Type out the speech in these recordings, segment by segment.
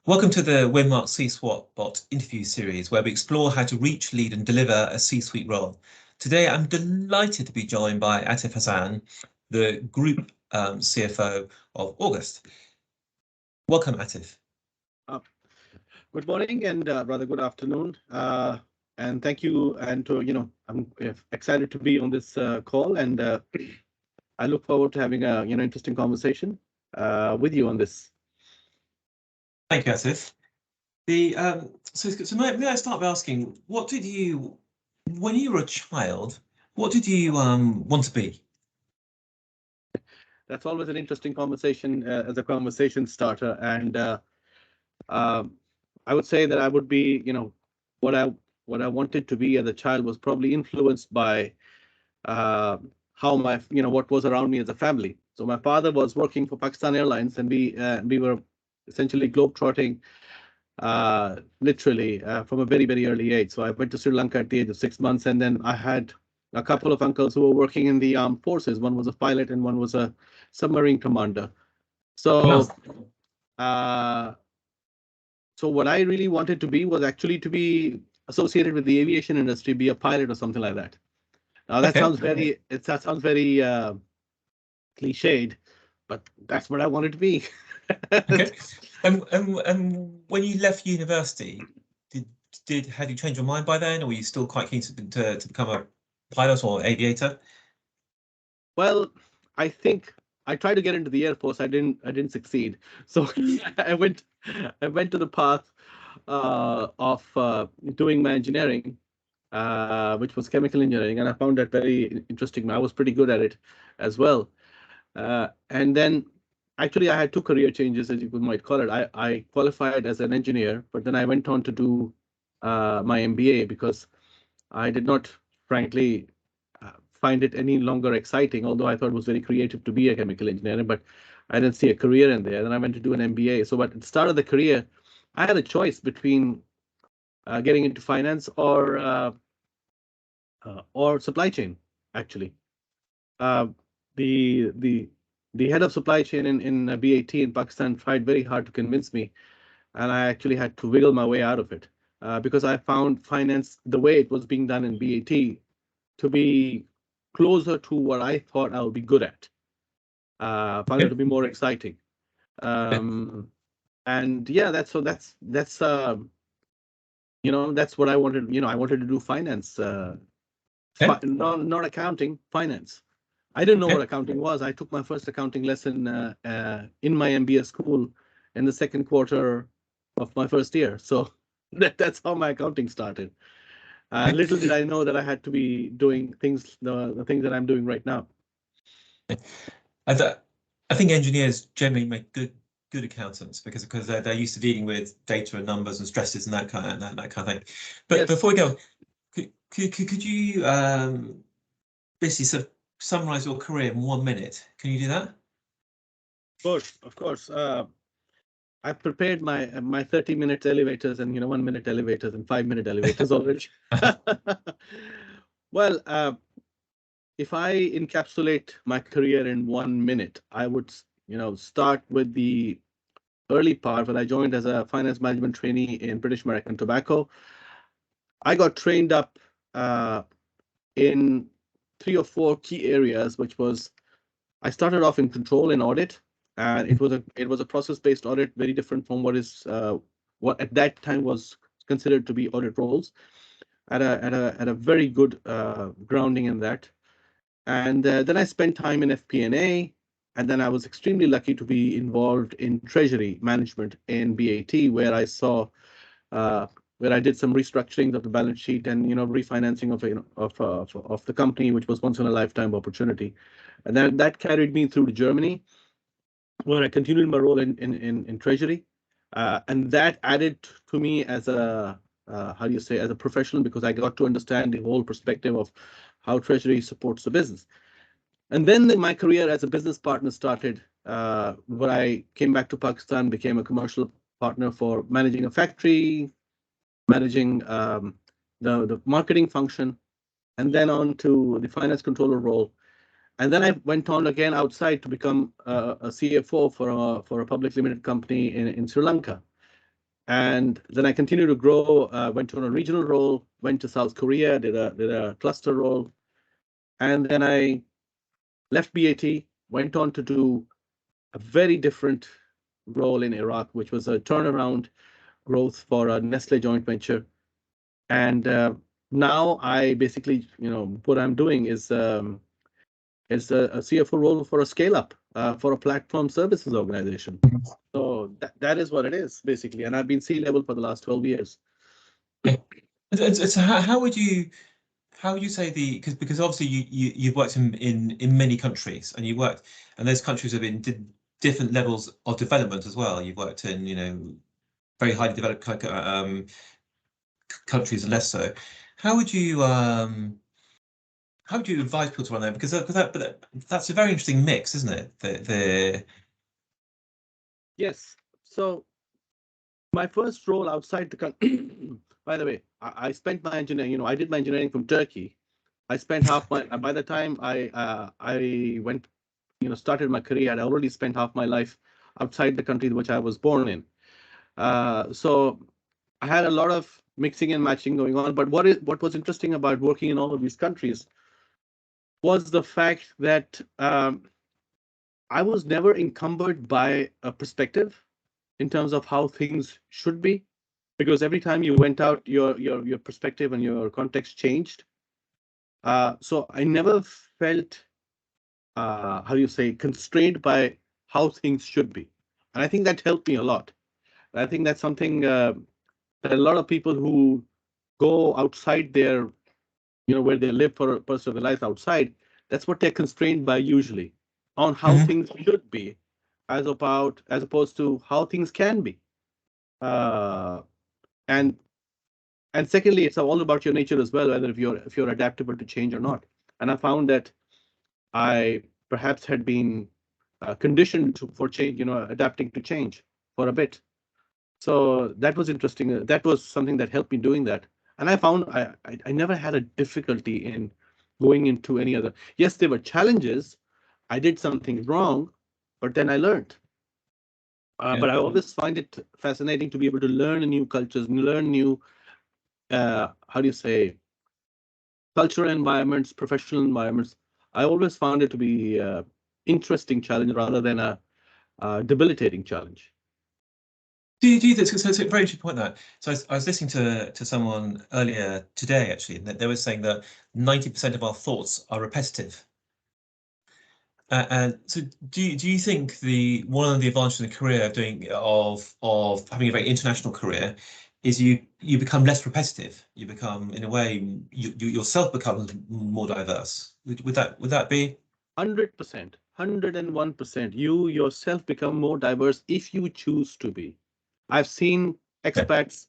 Welcome to the Winmark C-SWAT bot interview series, where we explore how to reach, lead and deliver a C-suite role. Today, I'm delighted to be joined by Atif Hassan, the Group CFO of August. Welcome, Atif. Good morning and rather good afternoon. And thank you. And I'm excited to be on this call, and I look forward to having a interesting conversation with you on this. Thank you, Atif. So may I start by asking, what did you, when you were a child, what did you want to be? That's always an interesting conversation as a conversation starter, and I would say that I would be, what I wanted to be as a child was probably influenced by how what was around me as a family. So my father was working for Pakistan Airlines, and we were essentially globetrotting, literally from a very early age. So I went to Sri Lanka at the age of 6 months, and then I had a couple of uncles who were working in the armed forces. One was a pilot, and one was a submarine commander. So. So what I really wanted to be was actually to be associated with the aviation industry, be a pilot or something like that. Now that sounds very cliched, but that's what I wanted to be. Okay. And when you left university, had you changed your mind by then, or were you still quite keen to become a pilot or aviator? Well, I think I tried to get into the Air Force. I didn't succeed. So I went to the path of doing my engineering, which was chemical engineering, and I found that very interesting. I was pretty good at it as well. And then actually I had two career changes, as you might call it. I qualified as an engineer, but then I went on to do my MBA because I did not, frankly, find it any longer exciting, although I thought it was very creative to be a chemical engineer, but I didn't see a career in there. Then I went to do an MBA. So at the start of the career, I had a choice between getting into finance or supply chain, actually. The head of supply chain in BAT in Pakistan tried very hard to convince me, and I actually had to wiggle my way out of it because I found finance, the way it was being done in BAT, to be closer to what I thought I would be good at. Found it to be more exciting. And yeah, that's that's what I wanted. I wanted to do finance, not accounting, finance. I didn't know what accounting was. I took my first accounting lesson in my MBA school in the second quarter of my first year. So that's how my accounting started. Little did I know that I had to be doing the things that I'm doing right now. I think engineers generally make good accountants because they're used to dealing with data and numbers and stresses and that kind of thing. But yes. Before we go, could you basically sort of summarize your career in 1 minute? Can you do that? Of course. I prepared my 30-minute elevators and 1-minute elevators and 5-minute elevators already. Well, if I encapsulate my career in 1 minute, I would start with the early part when I joined as a finance management trainee in British American Tobacco. I got trained up in 3 or 4 key areas, which was I started off in control and audit. And it was a process-based audit, very different from what at that time was considered to be audit roles. At a very good grounding in that, and then I spent time in FP&A, and then I was extremely lucky to be involved in treasury management in BAT, where I saw where I did some restructuring of the balance sheet and refinancing of the company, which was once in a lifetime opportunity, and then that carried me through to Germany, where I continued my role in treasury, and that added to me as a as a professional, because I got to understand the whole perspective of how treasury supports the business. And then my career as a business partner started, where I came back to Pakistan, became a commercial partner for managing a factory, managing the marketing function, and then on to the finance controller role. And then I went on again outside to become a CFO for a public limited company in Sri Lanka. And then I continued to grow, went to a regional role, went to South Korea, did a cluster role. And then I left BAT, went on to do a very different role in Iraq, which was a turnaround growth for a Nestle joint venture. And now I basically, what I'm doing is a CFO role for a scale up for a platform services organization. So that is what it is basically. And I've been C-level for the last 12 years. So how would you say because obviously you've worked in many countries and those countries have been different levels of development as well. You've worked in very highly developed countries and less so. How would you advise people to run there? Because that's a very interesting mix, isn't it? Yes. So my first role outside the country, by the way, I spent my engineering, I did my engineering from Turkey. I spent by the time I went, started my career, I'd already spent half my life outside the country which I was born in. So I had a lot of mixing and matching going on. But what was interesting about working in all of these countries was the fact that I was never encumbered by a perspective in terms of how things should be, because every time you went out, your perspective and your context changed. So I never felt, how do you say, constrained by how things should be. And I think that helped me a lot. And I think that's something that a lot of people who go outside their, where they live for a part of their life outside, that's what they're constrained by usually, on how things should be, as opposed to how things can be. And secondly, it's all about your nature as well, whether if you're adaptable to change or not. And I found that I perhaps had been conditioned for change, adapting to change for a bit. So that was interesting. That was something that helped me doing that. And I found I never had a difficulty in going into any other. Yes, there were challenges. I did something wrong, but then I learned. But I always find it fascinating to be able to learn new cultures, learn new, how do you say, cultural environments, professional environments. I always found it to be interesting challenge rather than a debilitating challenge. Do you think so? It's a very interesting point that. So I was listening to someone earlier today actually, and they were saying that 90% of our thoughts are repetitive. And so do you think one of the advantages in a career of having a very international career is you become less repetitive. You become, in a way, you yourself becomes more diverse. Would that be 100%, 101%? You yourself become more diverse if you choose to be. I've seen expats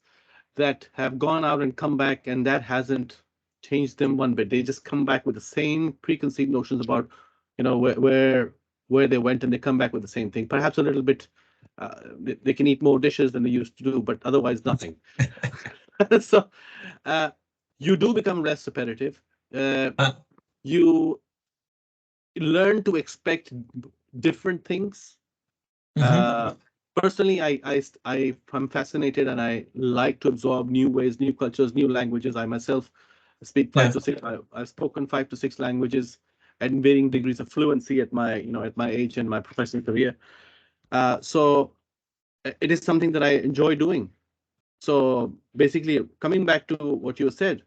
that have gone out and come back, and that hasn't changed them one bit. They just come back with the same preconceived notions about, where they went, and they come back with the same thing. Perhaps a little bit, they can eat more dishes than they used to do, but otherwise nothing. So you do become less repetitive. You learn to expect different things. Personally, I'm fascinated, and I like to absorb new ways, new cultures, new languages. I myself speak 5 to 6. I've spoken 5 to 6 languages at varying degrees of fluency at my age and my professional career. So it is something that I enjoy doing. So basically, coming back to what you said,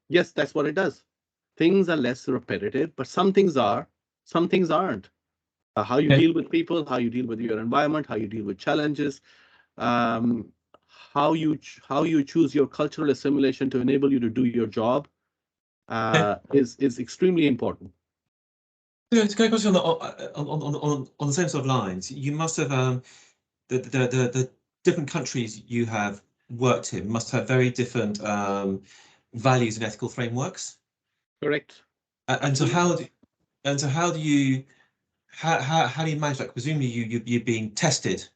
yes, that's what it does. Things are less repetitive, but some things are, some things aren't. How you deal with people, how you deal with your environment, how you deal with challenges, how you choose your cultural assimilation to enable you to do your job is extremely important. Yeah, to go question on the same sort of lines, you must have the different countries you have worked in must have very different values and ethical frameworks. Correct. And so how do you manage that? Presumably you're being tested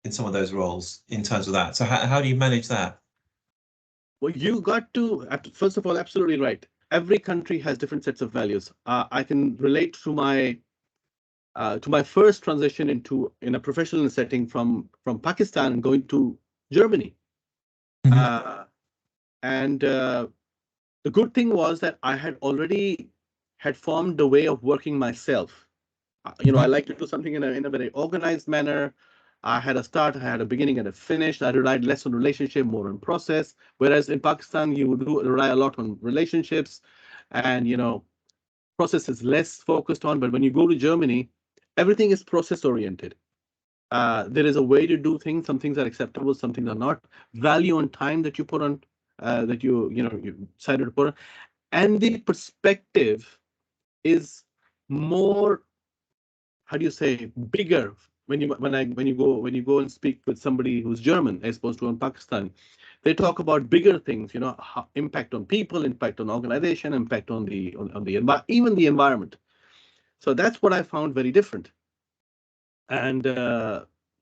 in some of those roles in terms of that. So how do you manage that? Well, you got to, first of all, absolutely right. Every country has different sets of values. I can relate to my first transition in a professional setting from Pakistan and going to Germany. Mhm. And the good thing was that I had already had formed a way of working myself. I Mhm. like to do something in a very organized manner. I had a start, I had a beginning and a finish. I relied less on relationship, more on process. Whereas in Pakistan, you do rely a lot on relationships, and process is less focused on. But when you go to Germany, everything is process oriented. There is a way to do things. Some things are acceptable, some things are not. Value on time that you put on, that you decided to put on, and the perspective is more, how do you say, bigger when you go and speak with somebody who's German as opposed to in Pakistan. They talk about bigger things, impact on people, impact on organization, impact on even the environment. So that's what I found very different. And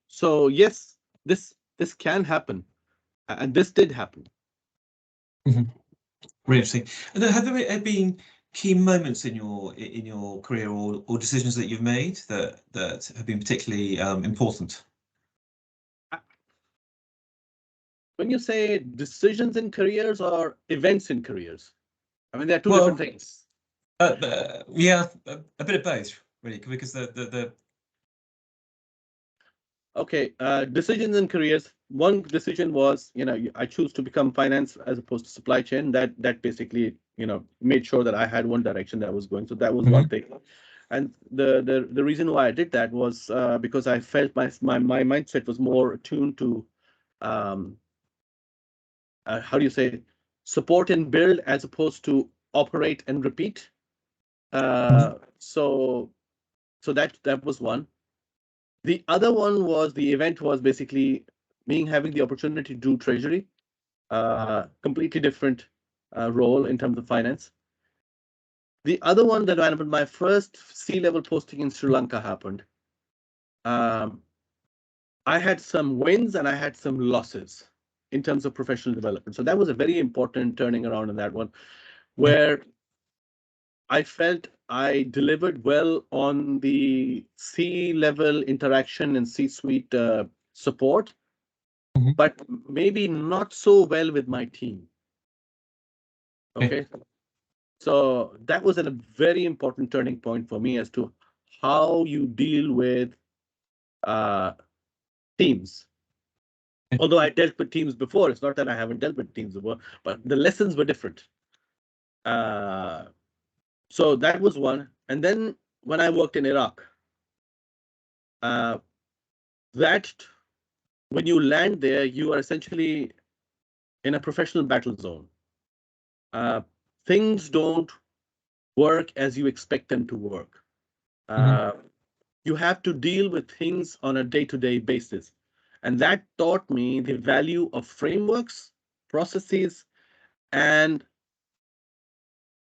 so yes, this can happen, and this did happen. Mhm. Really interesting. And then have there been key moments in your career or decisions that you've made that have been particularly important? Uh, When you say decisions in careers or events in careers, I mean, they're two different Well, things. yeah, a bit of both, really, because the Okay, decisions in careers. One decision was, I choose to become finance as opposed to supply chain. That basically, made sure that I had one direction that I was going. So that was one Mhm. thing. And the reason why I did that was because I felt my mindset was more attuned to, um, how do you say, support and build as opposed to operate and repeat. Mhm. So that was one. The other one was, the event was basically me having the opportunity to do treasury, completely different role in terms of finance. The other one, that when my first C-level posting in Sri Lanka happened, um, I had some wins and I had some losses in terms of professional development. So that was a very important turning around in that one, Yeah. where I felt I delivered well on the C-level interaction and C-suite support, Mhm. but maybe not so well with my team. Okay. Okay. So that was a very important turning point for me as to how you deal with uh, teams. Okay. Although I dealt with teams before, it's not that I haven't dealt with teams before, but the lessons were different. Uh, so that was one. And then when I worked in Iraq, uh, that when you land there, you are essentially in a professional battle zone. Uh, Things don't work as you expect them to work. Mhm. Uh, you have to deal with things on a day-to-day basis. And that taught me the value of frameworks, processes, and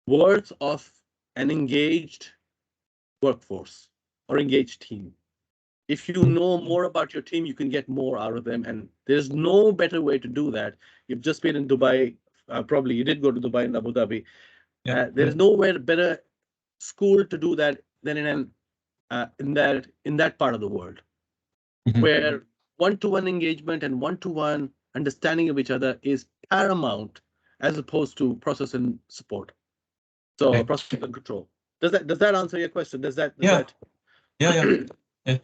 worth of an engaged workforce or engaged team. If you Mhm. know more about your team, you can get more out of them. And there's no better way to do that. You've just been in Dubai. Probably you did go to Dubai and Abu Dhabi. Yeah. There is nowhere better school to do that than in that part of the world, Mhm. where one-to-one engagement and one-to-one understanding of each other is paramount, as opposed to process and support. So Okay. process and control. Does that answer your question? Does Yeah. that Yeah. Yeah. Yeah.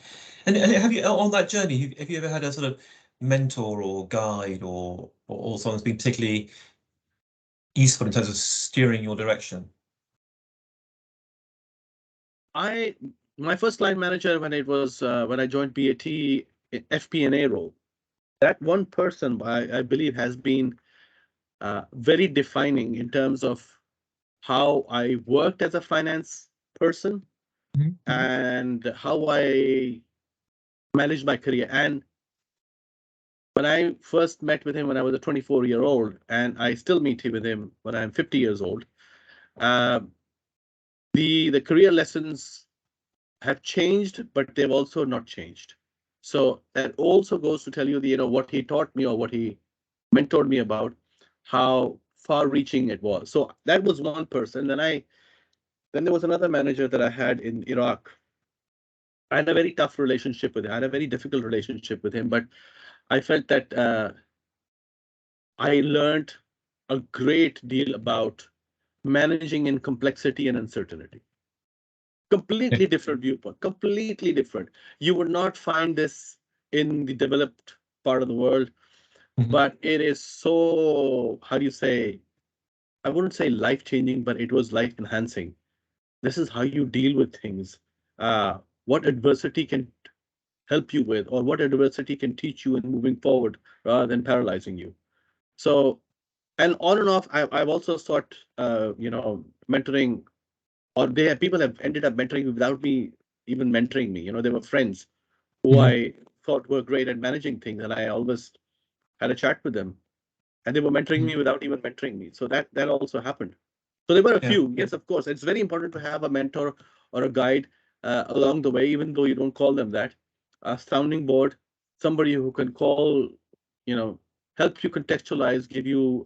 And have you on that journey? Have you ever had a sort of mentor or guide or someone who's been particularly useful in terms of steering your direction? I my first line manager, when I joined BAT, FP&A role, that one person I believe has been very defining in terms of how I worked as a finance person Mhm. and how I managed my career. And when I first met with him when I was a 24-year-old, and I still meet with him when I'm 50 years old, uh, the career lessons have changed, but they've also not changed. So that also goes to tell you what he taught me or what he mentored me about, how far-reaching it was. So that was one person. Then there was another manager that I had in Iraq. I had a very tough relationship with him. I had a very difficult relationship with him, but I felt that I learned a great deal about managing in complexity and uncertainty. Yeah. Completely different viewpoint, completely different. You would not find this in the developed part of the world, Mhm. but it is so, how do you say, I wouldn't say life changing, but it was life enhancing. This is how you deal with things. What adversity can help you with, or what adversity can teach you in moving forward rather than paralyzing you. So, and on and off, I've also sought, mentoring, or people have ended up mentoring me without me even mentoring me. They were friends who Mhm. I thought were great at managing things, and I always had a chat with them, and they were mentoring Mhm. me without even mentoring me. So that also happened. So there were a Yeah. few. Yes, of course, it's very important to have a mentor or a guide along the way, even though you don't call them that. A sounding board, somebody who can call, you know, help you contextualize, give you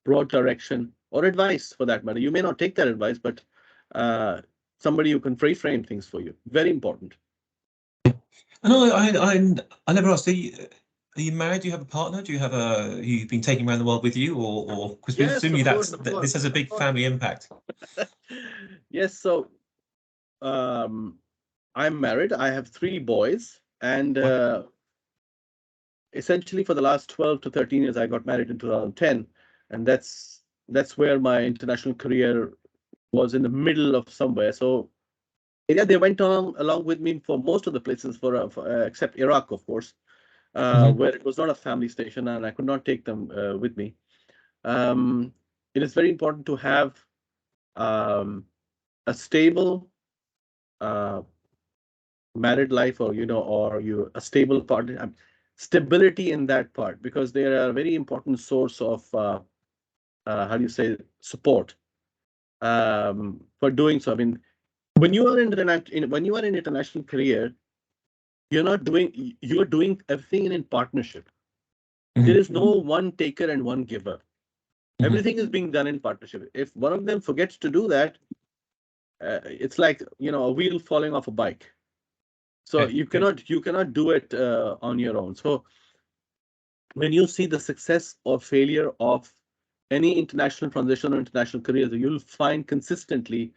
broad direction or advice for that matter. You may not take that advice, but uh, somebody who can frame things for you. Very important. And I never asked. Are you married? Do you have a partner? Do you have a who you've been taking around the world with you, or because Yes, presumably of course, of this course, has a of big course. family impact. Yes, so um, I'm married. I have three boys, and Wow. essentially for the last 12 to 13 years, I got married in 2010, and that's where my international career was, in the middle of somewhere. So yeah, they went on along with me for most of the places, except Iraq, of course, Mhm. where it was not a family station, and I could not take them with me. Um, it is very important to have um, a stable uh, married life, or or you a stable partner, stability in that part, because they are a very important source of how do you say, support for doing so. I mean, when you are when you are in international career, you're doing everything in partnership. There Mhm. is no one taker and one giver. Mhm. Everything is being done in partnership. If one of them forgets to do that, it's like a wheel falling off a bike. So Okay. you cannot do it on your own. So when you see the success or failure of any international transition or international careers, you'll find consistently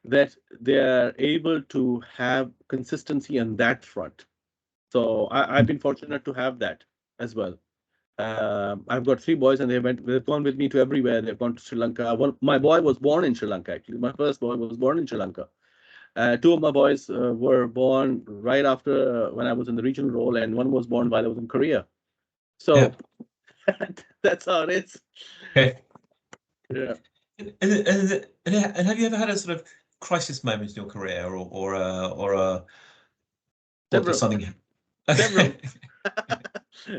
that they are able to have consistency on that front. So I've been fortunate to have that as well. I've got three boys, and they've gone with me to everywhere. They've gone to Sri Lanka. My boy was born in Sri Lanka, actually. My first boy was born in Sri Lanka. Two of my boys were born right after when I was in the regional role, and one was born while I was in Korea. Yeah. So that's how it is. Okay. Yeah. And have you ever had a sort of crisis moment in your career, or just Several, something? several.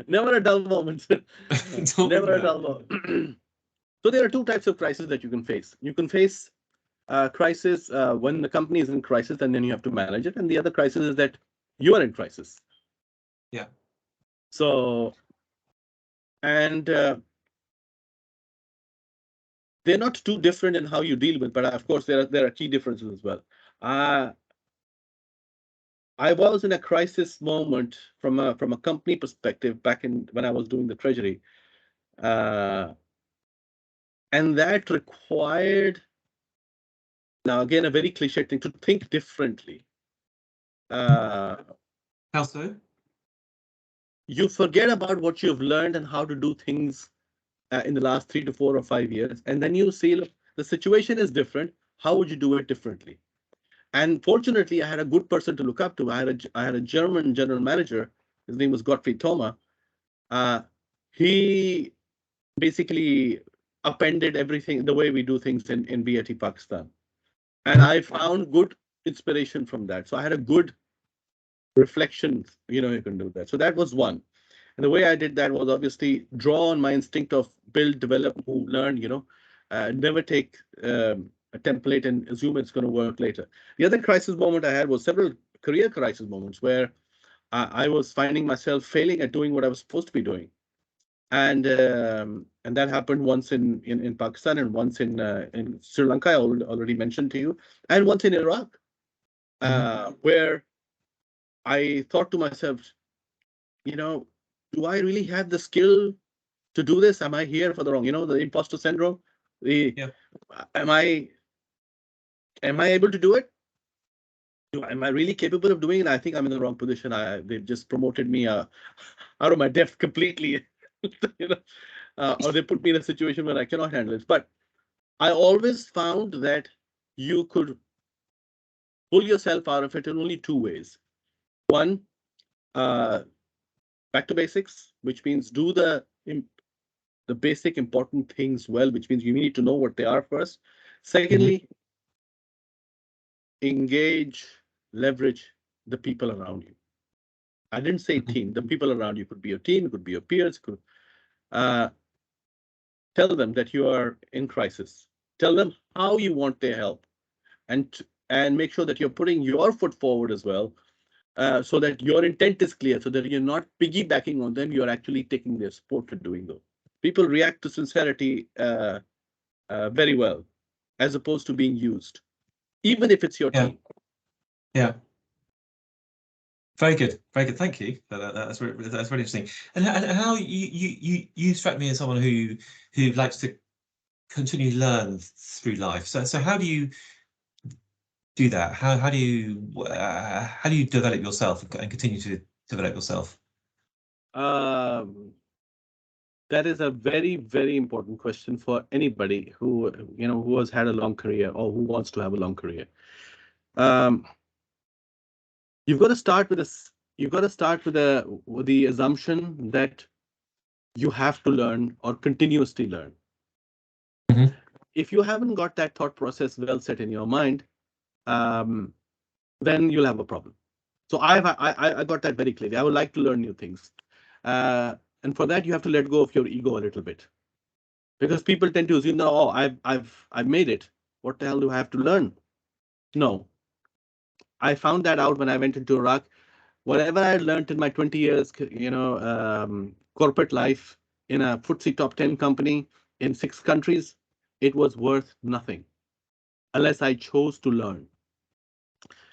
Never a dull moment. Talk me Never through a that. dull moment. So there are two types of crises that you can face. You can face crisis when the company is in crisis, and then you have to manage it. And the other crisis is that you are in crisis. Yeah. So, and they're not too different in how you deal with, but of course there are key differences as well. Uh, I was in a crisis moment from a company perspective back in when I was doing the treasury, uh, and that required, now again, a very cliche thing, to think differently. Uh, How so? you forget about what you've learned and how to do things in the last 3 to 4 or 5 years, and then you see, look, the situation is different. How would you do it differently? And fortunately, I had a good person to look up to. I had a German general manager. His name was Gottfried Thoma. Uh, he basically appended everything the way we do things in BAT Pakistan. And Mhm. I found good inspiration from that. So I had a good reflection, you can do that. So that was one. And the way I did that was obviously draw on my instinct of build, develop, move, learn, never take a template and assume it's going to work later. The other crisis moment I had was several career crisis moments where I was finding myself failing at doing what I was supposed to be doing. And that happened once in Pakistan, and once in Sri Lanka, I already mentioned to you, and once in Iraq, Mhm. where I thought to myself, you know, do I really have the skill to do this? Am I here for the wrong, the imposter syndrome? Yeah. Am I able to do it? Am I really capable of doing it? I think I'm in the wrong position. They've just promoted me out of my depth completely, or they put me in a situation where I cannot handle it. But I always found that you could pull yourself out of it in only two ways. One, uh, back to basics, which means do the basic important things well, which means you need to know what they are first. Secondly, engage, leverage the people around you. I didn't say team. The people around you could be your team, it could be your peers. Could tell them that you are in crisis. Tell them how you want their help, and make sure that you're putting your foot forward as well, so that your intent is clear, so that you're not piggybacking on them. You're actually taking their support for doing so. People react to sincerity very well, as opposed to being used, even if it's your Yeah. team. Yeah. Very good, very good. Thank you. That's really interesting. And how you strike me as someone who likes to continue to learn through life. So how do you do that? How do you develop yourself and continue to develop yourself? Um, that is a very, very important question for anybody who has had a long career or who wants to have a long career. Um, you've got to start with this. You've got to start with the assumption that you have to learn or continuously learn. Mhm. If you haven't got that thought process well set in your mind, um, then you'll have a problem. So I got that very clearly. I would like to learn new things, and for that you have to let go of your ego a little bit, because people tend to assume, no, oh, I've made it. What the hell do I have to learn? No, I found that out when I went into Iraq. Whatever I learned in my 20 years, corporate life in a FTSE top 10 company in 6 countries, it was worth nothing unless I chose to learn.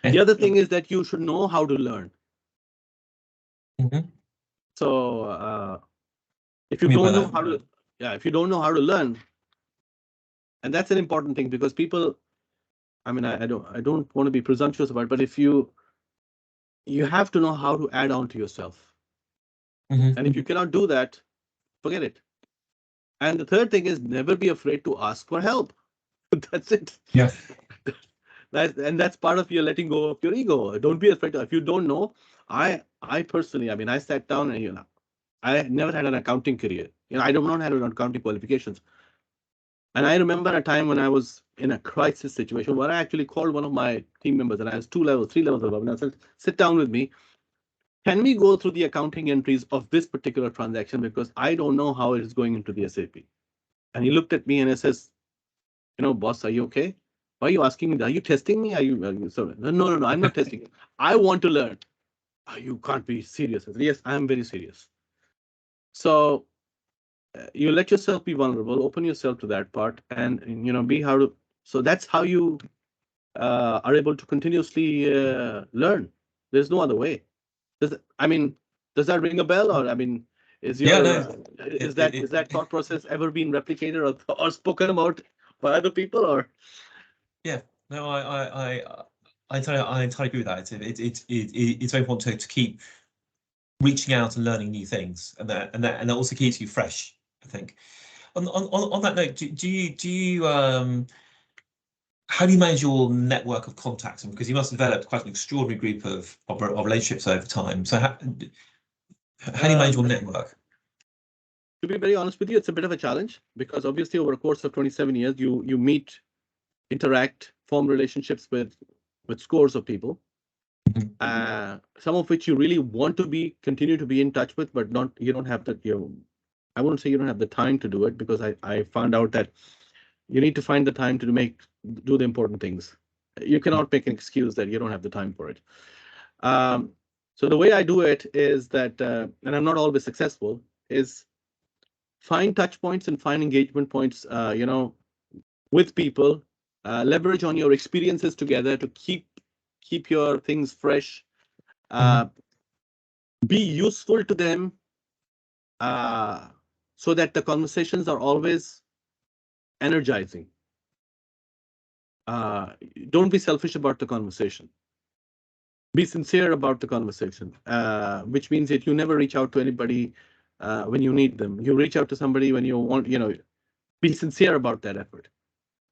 The other thing is that you should know how to learn. Mhm. So if you What do you mean don't by know that? how to, yeah, if you don't know how to learn, and that's an important thing, because people, I mean, I don't want to be presumptuous about it, but if you have to know how to add on to yourself. Mhm. And if you cannot do that, forget it. And the third thing is, never be afraid to ask for help. That's it. Yeah. That's part of your letting go of your ego. Don't be afraid to, if you don't know. I personally, I mean, I sat down and I never had an accounting career. I don't have an accounting qualifications. And I remember a time when I was in a crisis situation where I actually called one of my team members, and I was 2 levels, 3 levels above, and I said, sit down with me. Can we go through the accounting entries of this particular transaction? Because I don't know how it is going into the SAP. And he looked at me and he says, boss, are you okay? Why are you asking me? Are you testing me? Are you so? No, I'm not testing you. I want to learn. "Oh, you can't be serious." I said, yes, I'm very serious. So you let yourself be vulnerable, open yourself to that part, and be how to. So that's how you are able to continuously learn. There's no other way. Does that ring a bell? Or is Yeah. your No. is that thought process ever been replicated or spoken about by other people? Or Yeah. No. I entirely agree with that. It's very important to keep reaching out and learning new things, and that also keeps you fresh, I think. On that note, how do you manage your network of contacts? And because you must have developed quite an extraordinary group of relationships over time. So how do you manage your network? to be very honest with you, it's a bit of a challenge, because obviously over a course of 27 years, you meet, interact, form relationships with scores of people. Mhm. Some of which you really want to continue to be in touch with, but not you don't have the I wouldn't say you don't have the time to do it, because I found out that you need to find the time to do the important things. You cannot make an excuse that you don't have the time for it. Um, so the way I do it is that, and I'm not always successful, is find touch points and find engagement points, with people, leverage on your experiences together to keep your things fresh, Mhm. be useful to them, so that the conversations are always energizing. Don't be selfish about the conversation. Be sincere about the conversation, which means that you never reach out to anybody when you need them. You reach out to somebody when you want, be sincere about that effort.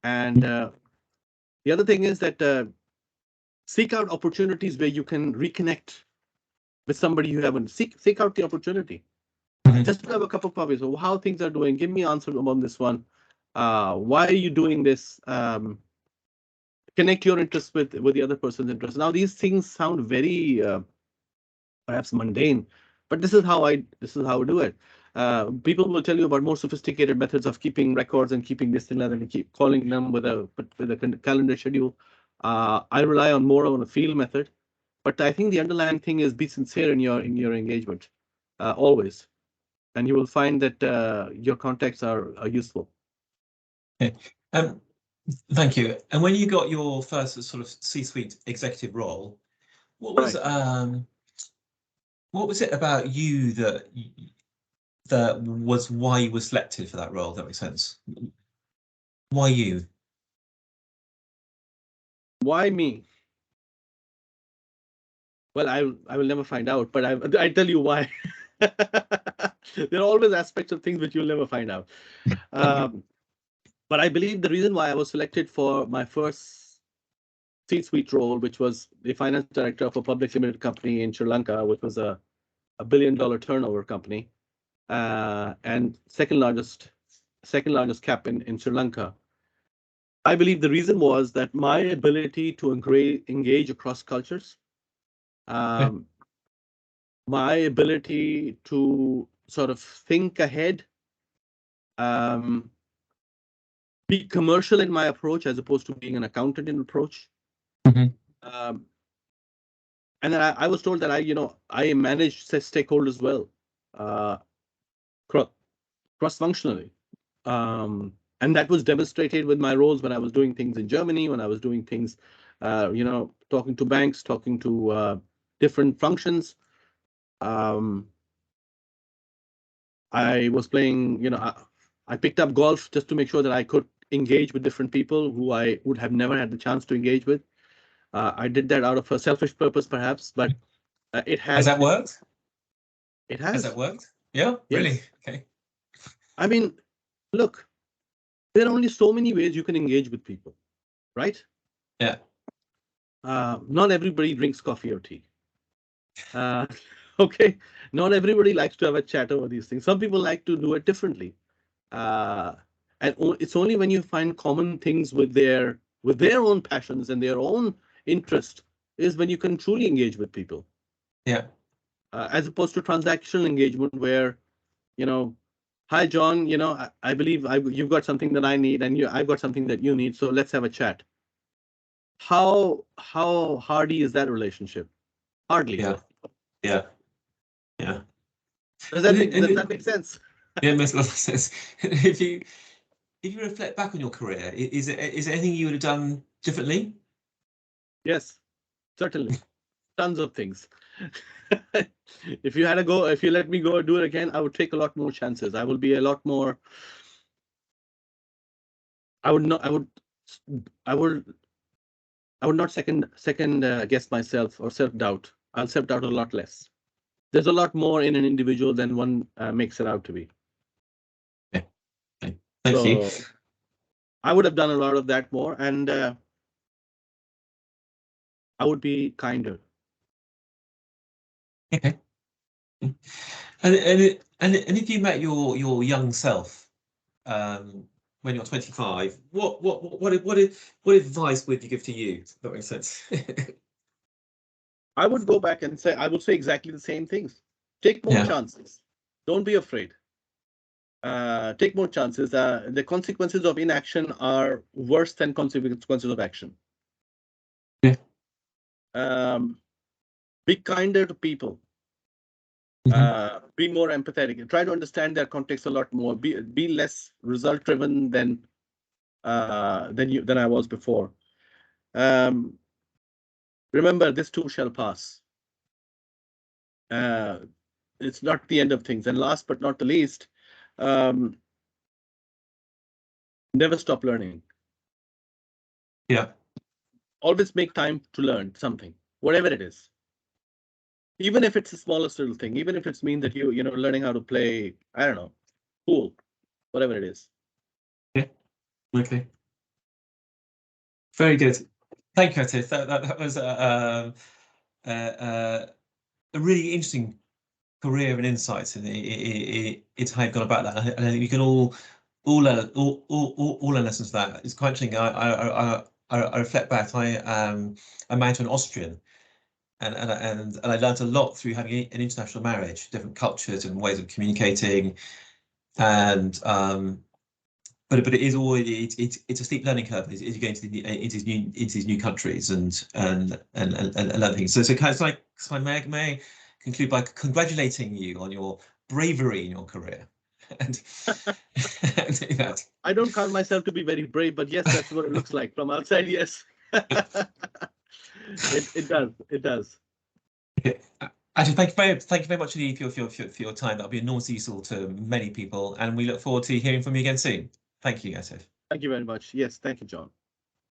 And the other thing is that seek out opportunities where you can reconnect with somebody you haven't. Seek out the opportunity. Just to have a cup of coffee. So how things are doing? Give me answers about this one. Why are you doing this? Connect your interest with the other person's interest. Now these things sound very perhaps mundane, but this is how I do it. People will tell you about more sophisticated methods of keeping records and keeping this and that, and keep calling them with a calendar schedule. I rely on more on a field method, but I think the underlying thing is be sincere in your engagement always, and you will find that your contacts are useful. Okay. Thank you. And when you got your first sort of C-suite executive role, what was it about you that was why you were selected for that role? That makes sense. Why you? Why me? Well, I will never find out, but I tell you why. There are always aspects of things which you'll never find out. But I believe the reason why I was selected for my first C-suite role, which was the finance director of a public limited company in Sri Lanka, which was a $1 billion turnover company, and second largest cap in Sri Lanka. I believe the reason was that my ability to engage across cultures, my ability to sort of think ahead, be commercial in my approach as opposed to being an accountant in approach. And then I was told that I manage stakeholders well, cross-functionally. And that was demonstrated with my roles when I was doing things in Germany, when I was doing things, talking to banks, talking to different functions. I was playing, I picked up golf just to make sure that I could engage with different people who I would have never had the chance to engage with. I did that out of a selfish purpose, perhaps, but it has. Has that worked? It has. Has that worked? Yeah, yes. Really? Okay. I mean, look, there are only so many ways you can engage with people, right? Yeah. Not everybody drinks coffee or tea. Okay, not everybody likes to have a chat over these things. Some people like to do it differently. And it's only when you find common things with their own passions and their own interest is when you can truly engage with people. Yeah. As opposed to transactional engagement where, hi John, I believe you've got something that I need, and I've got something that you need, so let's have a chat. How hardy is that relationship? Hardly. Yeah. Yeah. Yeah. Does that make sense? Yeah, it makes a lot of sense. If you reflect back on your career, is there anything you would have done differently? Yes, certainly. Tons of things. If you let me go do it again, I would take a lot more chances. I will be a lot more. I would not second guess myself or self-doubt. I'll self-doubt a lot less. There's a lot more in an individual than one makes it out to be. Yeah. Okay. Thank you. I would have done a lot of that more, and I would be kinder. Okay. And if you met your young self when you're 25, what advice would you give to you? If that makes sense. I would go back and I would say exactly the same things. Take more chances. Don't be afraid. Take more chances. The consequences of inaction are worse than consequences of action. Yeah. Be kinder to people. Be more empathetic. Try to understand their context a lot more. Be less result driven than I was before. Remember, this too shall pass. it's not the end of things. And last but not the least, never stop learning. Yeah. Always make time to learn something, whatever it is. Even if it's the smallest little thing, even if it's mean that you know, learning how to play, I don't know, pool, whatever it is. Yeah. Okay. Very good. Thank you, Atif. That was a really interesting career and insights, and it's how you've gone about that. And I think we can all learn lessons from that. It's quite interesting. I reflect back. I'm married to an Austrian, and I learned a lot through having an international marriage, different cultures and ways of communicating, and but it is always it's a steep learning curve as you go into these new countries and learn things. So kind of like, so I may conclude by congratulating you on your bravery in your career. And that. I don't count myself to be very brave, but yes, that's what it looks like from outside. Yes, it does. It does. Actually, thank you very much indeed for your time. That'll be enormously useful to many people, and we look forward to hearing from you again soon. Thank you, Atif. Thank you very much. Yes, thank you, John.